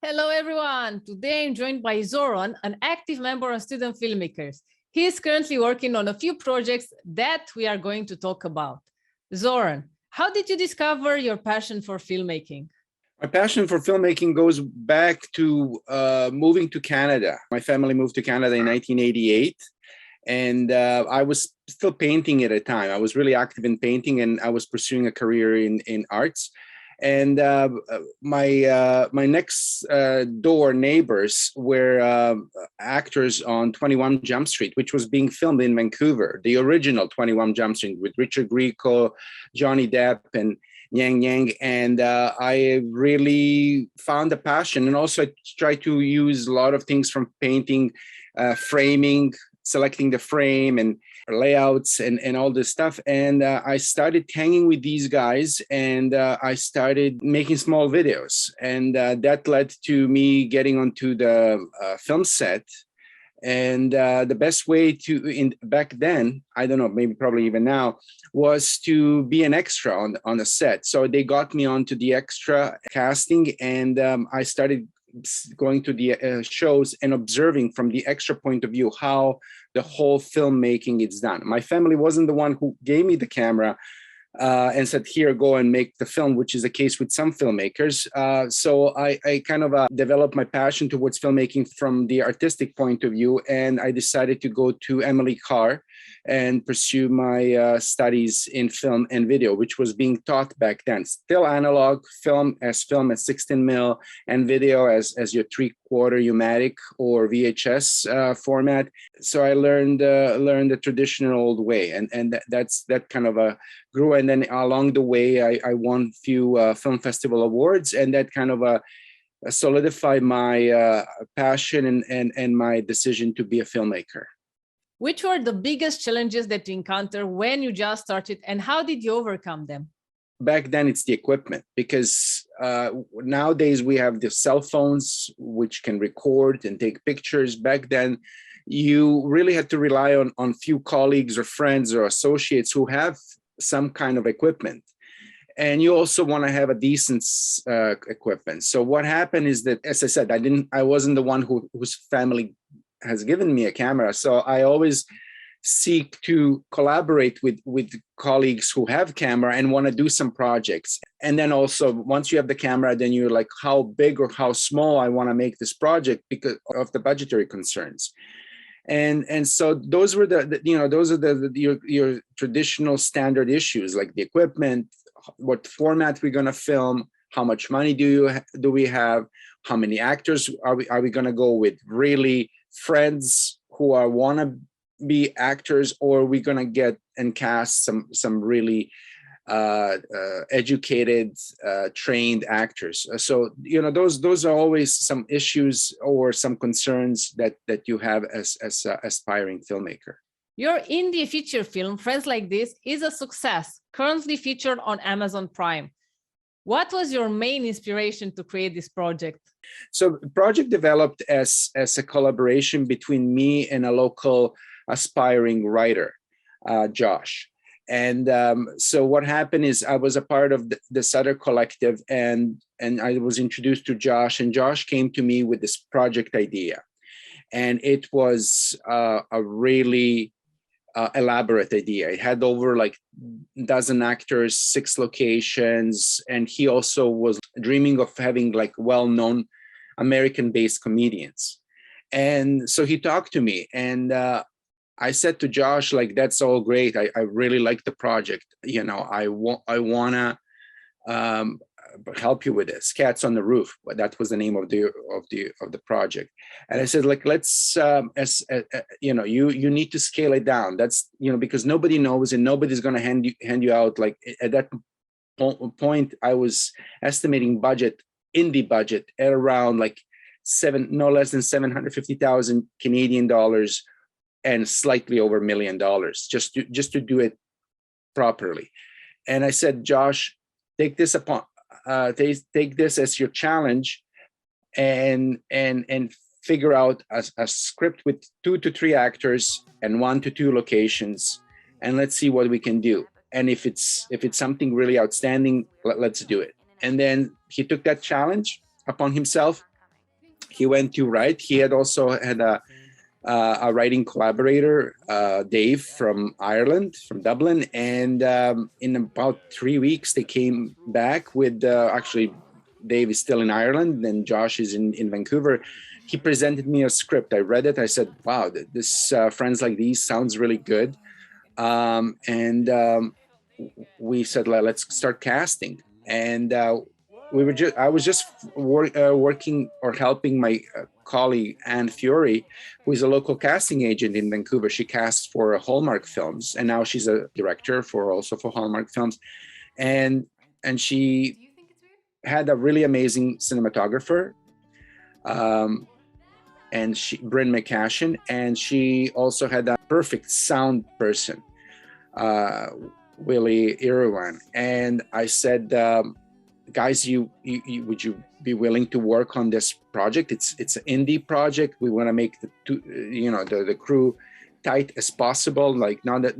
Hello, everyone. Today I'm joined by Zoran, an active member of Student Filmmakers. He is currently working on a few projects that we are going to talk about. Zoran, how did you discover your passion for filmmaking? My passion for filmmaking goes back to moving to Canada. My family moved to Canada in 1988, and I was still painting at a time. I was really active in painting, and I was pursuing a career in arts. And my next door neighbors were actors on 21 Jump Street, which was being filmed in Vancouver, the original 21 Jump Street with Richard Grieco, Johnny Depp, and Yang Yang. And I really found a passion, and also I tried to use a lot of things from painting, framing, selecting the frame and layouts and all this stuff. And I started hanging with these guys, and I started making small videos. And that led to me getting onto the film set. And the best way to, back then, I don't know, maybe probably even now, was to be an extra on the set. So they got me onto the extra casting, and I started going to the shows and observing from the extra point of view how the whole filmmaking is done. My family wasn't the one who gave me the camera and said, here, go and make the film, which is the case with some filmmakers. So I kind of developed my passion towards filmmaking from the artistic point of view. And I decided to go to Emily Carr and pursue my studies in film and video, which was being taught back then. Still analog, film as 16 mil, and video as your 3/4 U-matic or VHS format. So I learned the traditional old way, and that kind of grew. And then along the way, I won a few film festival awards, and that kind of solidified my passion and my decision to be a filmmaker. Which were the biggest challenges that you encountered when you just started, and how did you overcome them? Back then, it's the equipment, because nowadays we have the cell phones which can record and take pictures. Back then, you really had to rely on few colleagues or friends or associates who have some kind of equipment. And you also want to have a decent equipment. So what happened is that, as I said, I wasn't the one whose family has given me a camera. So I always seek to collaborate with colleagues who have camera and want to do some projects. And then also, once you have the camera, then you're like, how big or how small I want to make this project because of the budgetary concerns. And so those were those are your traditional standard issues, like the equipment, what format we're going to film, how much money do we have, how many actors are we going to go with, really friends who want to be actors, or are we going to get and cast some really educated, trained actors. So those are always some issues or some concerns that you have as an aspiring filmmaker. Your indie feature film, Friends Like This, is a success, currently featured on Amazon Prime. What was your main inspiration to create this project? So the project developed as a collaboration between me and a local aspiring writer, Josh. And so what happened is I was a part of the Sutter Collective, and I was introduced to Josh, and Josh came to me with this project idea. And it was a really elaborate idea. It had over like a dozen actors, 6 locations, and he also was dreaming of having like well-known American-based comedians. And so he talked to me, and I said to Josh, like, that's all great. I really like the project. I want to help you with this. Cats on the Roof. That was the name of the project. And I said, like, let's you need to scale it down. That's because nobody knows, and nobody's going to hand you out. Like at that point, I was estimating indie budget at around like no less than 750,000 Canadian dollars. And slightly over $1 million, just to do it properly. And I said, Josh, take this as your challenge, and figure out a script with 2 to 3 actors and 1 to 2 locations, and let's see what we can do. And if it's something really outstanding, let's do it. And then he took that challenge upon himself, he went to write. He had also had a writing collaborator, Dave from Ireland, from Dublin. And in about 3 weeks, they came back with, actually, Dave is still in Ireland and Josh is in Vancouver. He presented me a script. I read it. I said, wow, this Friends Like These sounds really good. And we said, let's start casting. And I was just working or helping my colleague Anne Fiore, who is a local casting agent in Vancouver. She casts for Hallmark films, and now she's a director for Hallmark films. And she had a really amazing cinematographer, and Bryn McCashin, and she also had a perfect sound person, Willie Irwan. And I said, guys, would you be willing to work on this project? It's an indie project. We want to make the crew tight as possible, like not that,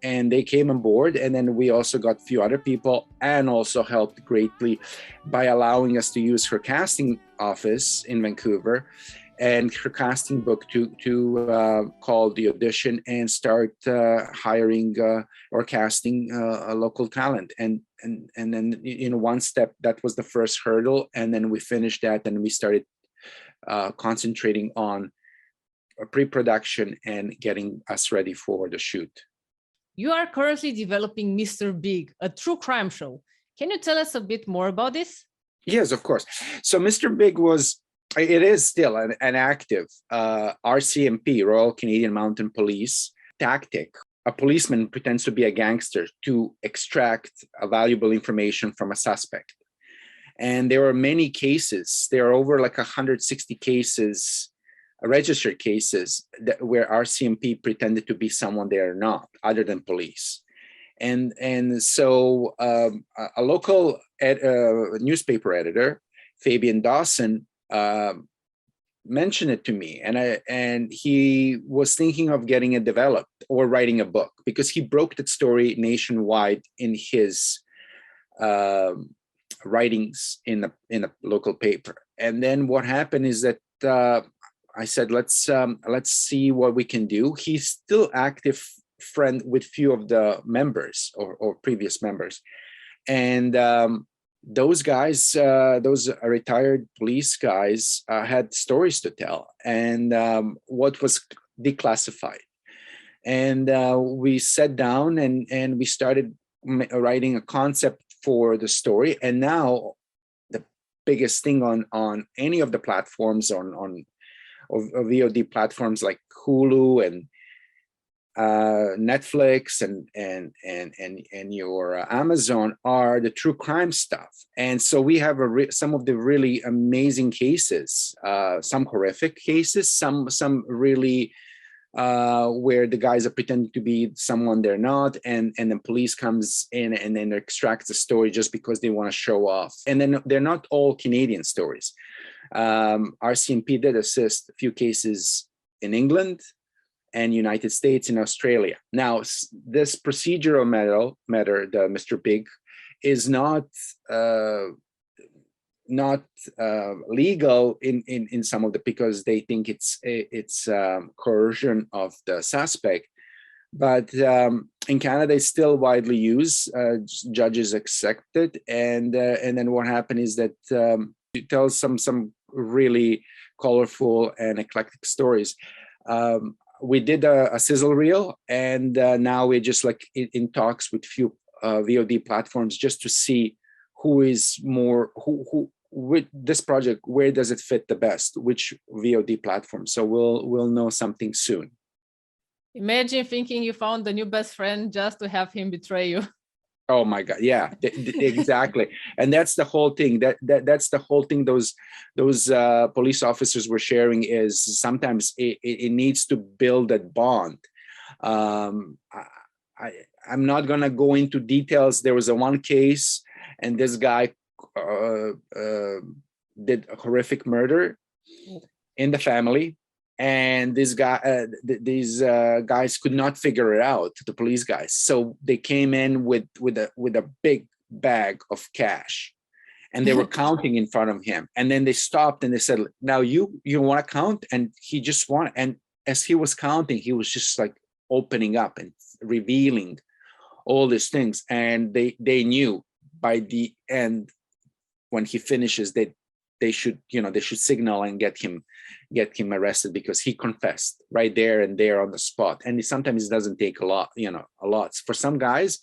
and they came on board. And then we also got a few other people, and also helped greatly by allowing us to use her casting office in Vancouver and her casting book to call the audition and start hiring or casting a local talent. And then one step, that was the first hurdle, and then we finished that, and we started concentrating on pre-production and getting us ready for the shoot. You are currently developing Mr. Big, a true crime show. Can you tell us a bit more about this? Yes, of course. So Mr. Big it is still an active RCMP, Royal Canadian Mounted Police, tactic. A policeman pretends to be a gangster to extract valuable information from a suspect. And there are many cases. There are over like 160 cases, registered cases, where RCMP pretended to be someone they are not, other than police. And so a local newspaper editor, Fabian Dawson, mentioned it to me, and he was thinking of getting it developed or writing a book, because he broke that story nationwide in his writings in a local paper. And then what happened is that I said, let's see what we can do. He's still active friend with few of the members or previous members, and those guys, those retired police guys, had stories to tell, and what was declassified. And we sat down and we started writing a concept for the story. And now the biggest thing on any of the platforms, on VOD platforms like Hulu and Netflix and your Amazon, are the true crime stuff. And so we have some of the really amazing cases, some horrific cases, some really where the guys are pretending to be someone they're not, and then police comes in and then extracts the story just because they want to show off. And then they're not all Canadian stories. RCMP did assist a few cases in England and United States and Australia. Now, this procedural matter, the Mr. Big, is not legal in some of the, because they think it's coercion of the suspect. But in Canada, it's still widely used. Judges accept it, and then what happened is that it tells some really colorful and eclectic stories. We did a sizzle reel, and now we're just like in talks with few VOD platforms just to see who is more, who with this project, where does it fit the best, which VOD platform. So we'll know something soon. Imagine thinking you found a new best friend just to have him betray you. Oh my God! Yeah, exactly. And that's the whole thing. That's the whole thing. Those police officers were sharing is sometimes it needs to build that bond. I'm not gonna go into details. There was one case, and this guy did a horrific murder in the family. And these guys could not figure it out, the police guys. So they came in with a big bag of cash, and they were counting in front of him. And then they stopped and they said, now you want to count? And he just wanted, and as he was counting, he was just like opening up and revealing all these things. And they knew by the end, when he finishes, that they should signal and get him arrested, because he confessed right there and there on the spot. And sometimes it doesn't take a lot. For some guys,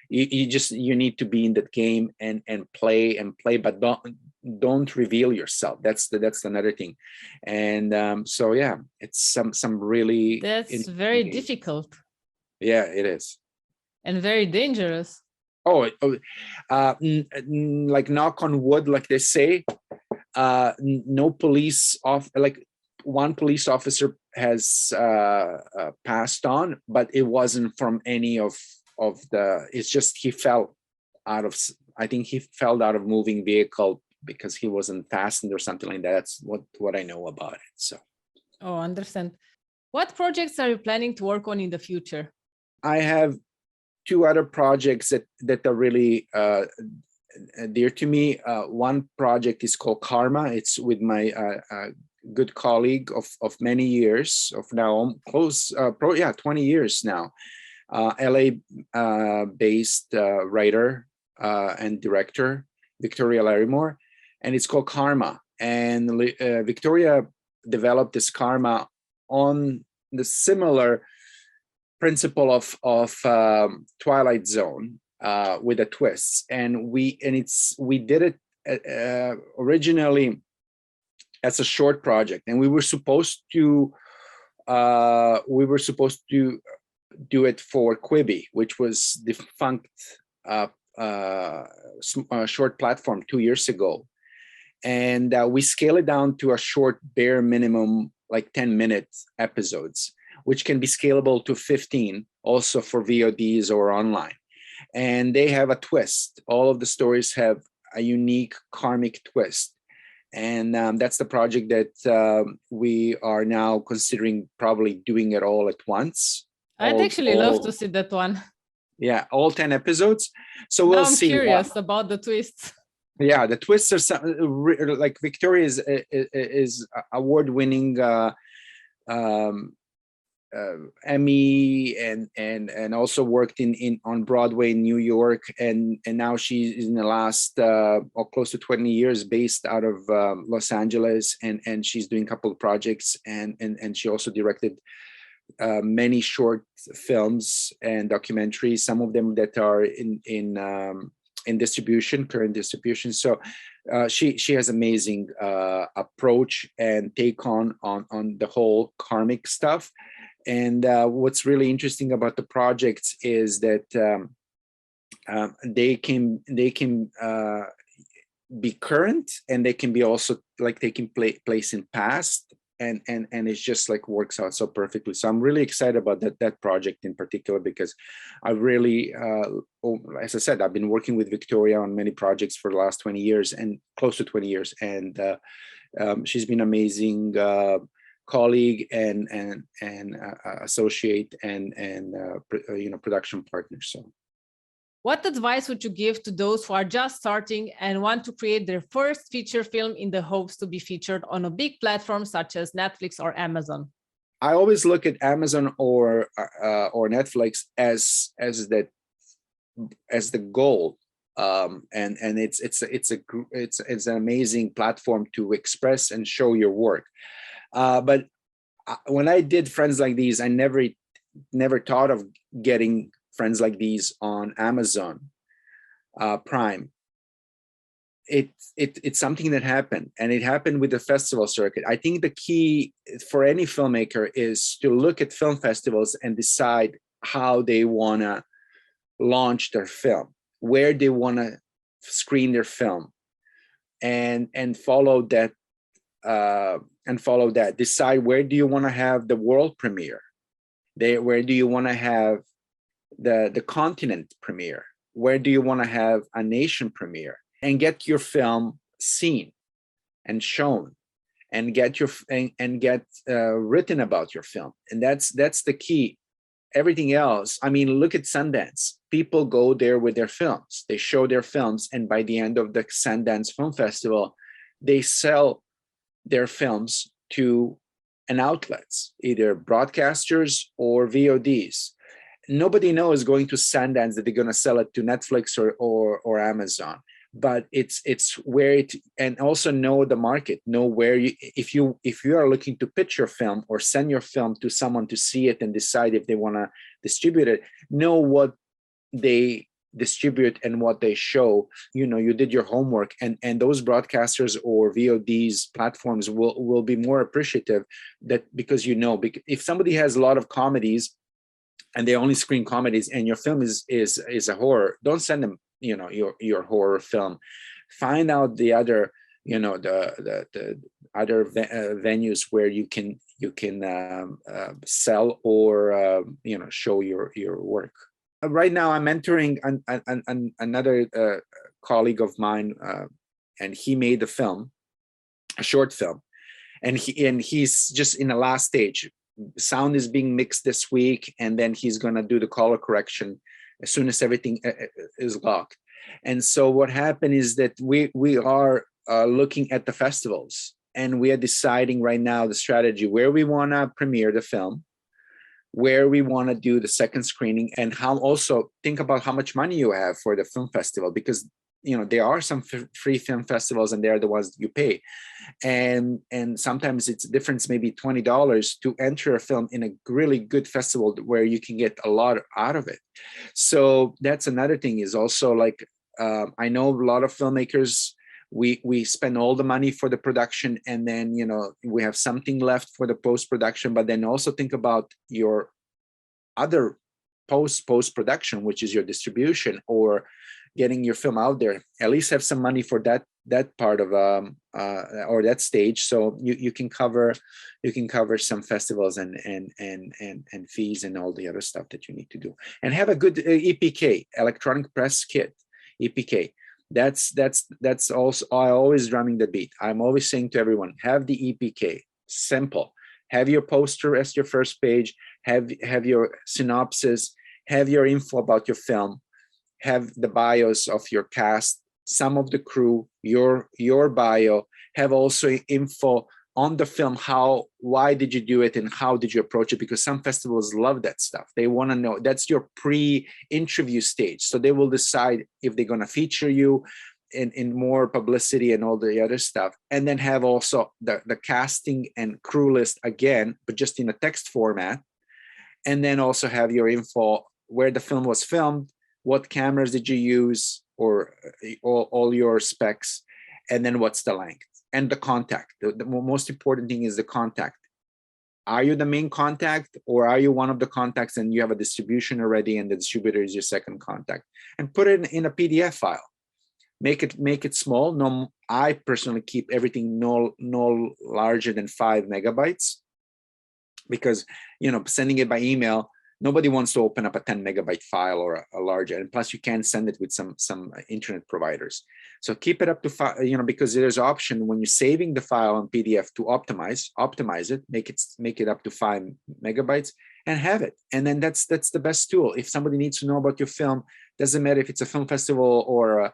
you need to be in that game and play, but don't reveal yourself. That's another thing. And so yeah, it's some really, that's very difficult. Yeah, it is. And very dangerous. Like knock on wood, like they say, no police like one police officer has passed on, but it wasn't from any of the, it's just he fell out of, I think he fell out of moving vehicle because he wasn't fastened or something like that. That's what I know about it. So. Oh, understand. What projects are you planning to work on in the future? I have 2 other projects that are really dear to me. One project is called Karma. It's with my good colleague of many years, of now close, 20 years now. LA based writer and director, Victoria Larimore, and it's called Karma. And Victoria developed this Karma on the similar principle of Twilight Zone with a twist. And we did it originally as a short project, and we were supposed to do it for Quibi, which was defunct short platform 2 years ago. And we scaled it down to a short, bare minimum, like 10-minute episodes, which can be scalable to 15 also for VODs or online. And they have a twist. All of the stories have a unique karmic twist. And that's the project that we are now considering probably doing it all at once. I'd actually love to see that one. Yeah, all 10 episodes. So we'll see. I'm curious about the twists. Yeah, the twists are like Victoria is award-winning Emmy and also worked on Broadway in New York, and now she's in the last or close to 20 years based out of Los Angeles, and she's doing a couple of projects, and she also directed many short films and documentaries, some of them that are in distribution, current distribution. So she has amazing approach and take on the whole karmic stuff. And what's really interesting about the projects is that they can be current, and they can be also like taking place in past, and it's just like works out so perfectly. So I'm really excited about that project in particular, because I really, as I said, I've been working with Victoria on many projects for the last 20 years and close to 20 years, and she's been amazing colleague and associate and production partner. So. What advice would you give to those who are just starting and want to create their first feature film in the hopes to be featured on a big platform such as Netflix or Amazon? I always look at Amazon or Netflix as the goal, and it's an amazing platform to express and show your work. But when I did Friends Like These, I never thought of getting Friends Like These on Amazon Prime. It's something that happened, and it happened with the festival circuit. I think the key for any filmmaker is to look at film festivals and decide how they want to launch their film, where they want to screen their film, and follow that. Decide where do you want to have the world premiere, where do you want to have the continent premiere, where do you want to have a nation premiere, and get your film seen and shown, and get written about your film. And that's the key. everything else, I mean, look at Sundance. People go there with their films. They show their films, and by the end of the Sundance Film Festival, they sell their films to an outlets, either broadcasters or VODs. Nobody knows going to Sundance that they're going to sell it to Netflix or Amazon. But it's where it, and also know the market, know where you, if you are looking to pitch your film or send your film to someone to see it and decide if they want to distribute it, know what they distribute and what they show. You know, you did your homework, and those broadcasters or VODs platforms will be more appreciative, that because, you know, if somebody has a lot of comedies and they only screen comedies and your film is a horror, don't send them, you know, your horror film. Find out the other, you know, the other venues where you can sell or you know, show your work. Right now I'm mentoring another colleague of mine, and he made a short film, and he's just in the last stage. Sound is being mixed this week, and then he's going to do the color correction as soon as everything is locked. And so what happened is that we are looking at the festivals, and we are deciding right now the strategy where we want to premiere the film, where we want to do the second screening, and how also think about how much money you have for the film festival, because, you know, there are some free film festivals and they're the ones that you pay. And sometimes it's difference, maybe $20 to enter a film in a really good festival where you can get a lot out of it. So that's another thing, is also like, I know a lot of filmmakers, we spend all the money for the production, and then, you know, we have something left for the post-production, but then also think about your other post-production, which is your distribution or getting your film out there. At least have some money for that part of or that stage, so you can cover some festivals and fees and all the other stuff that you need to do, and have a good EPK, electronic press kit, EPK. That's also, I always drumming the beat. I'm always saying to everyone, have the EPK. Simple. Have your poster as your first page, have your synopsis, have your info about your film, have the bios of your cast, some of the crew, your bio, have also info on the film, why did you do it and how did you approach it, because some festivals love that stuff. They want to know. That's your pre-interview stage, so they will decide if they're going to feature you in more publicity and all the other stuff. And then have also the casting and crew list again, but just in a text format. And then also have your info, where the film was filmed, what cameras did you use, or all your specs, and then what's the length and the contact. The most important thing is the contact. Are you the main contact, or are you one of the contacts and you have a distribution already and the distributor is your second contact? And put it in a PDF file. Make it small. No, I personally keep everything no larger than 5 megabytes, because, you know, sending it by email, nobody wants to open up a 10 megabyte file or a larger, and plus you can send it with some internet providers. So keep it up to 5, you know, because there's option when you're saving the file on PDF to optimize it, make it up to 5 megabytes and have it. And then that's the best tool. If somebody needs to know about your film, doesn't matter if it's a film festival or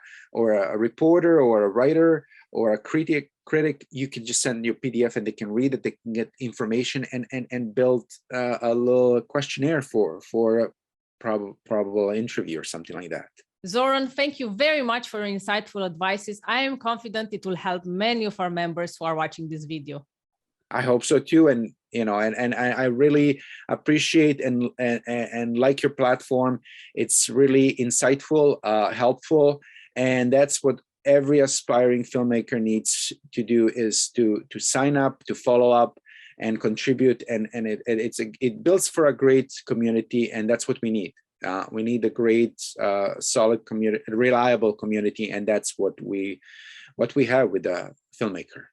a reporter or a writer or a critic, you can just send your PDF and they can read it, they can get information and build a little questionnaire for a probable interview or something like that. Zoran, thank you very much for your insightful advices. I am confident it will help many of our members who are watching this video. I hope so too, and you know, and I really appreciate and like your platform. It's really insightful, helpful, and that's what every aspiring filmmaker needs to do, is to sign up, to follow up, and contribute, and it builds for a great community, and that's what we need. We need a great, solid community, reliable community, and that's what we have with the Filmmaker.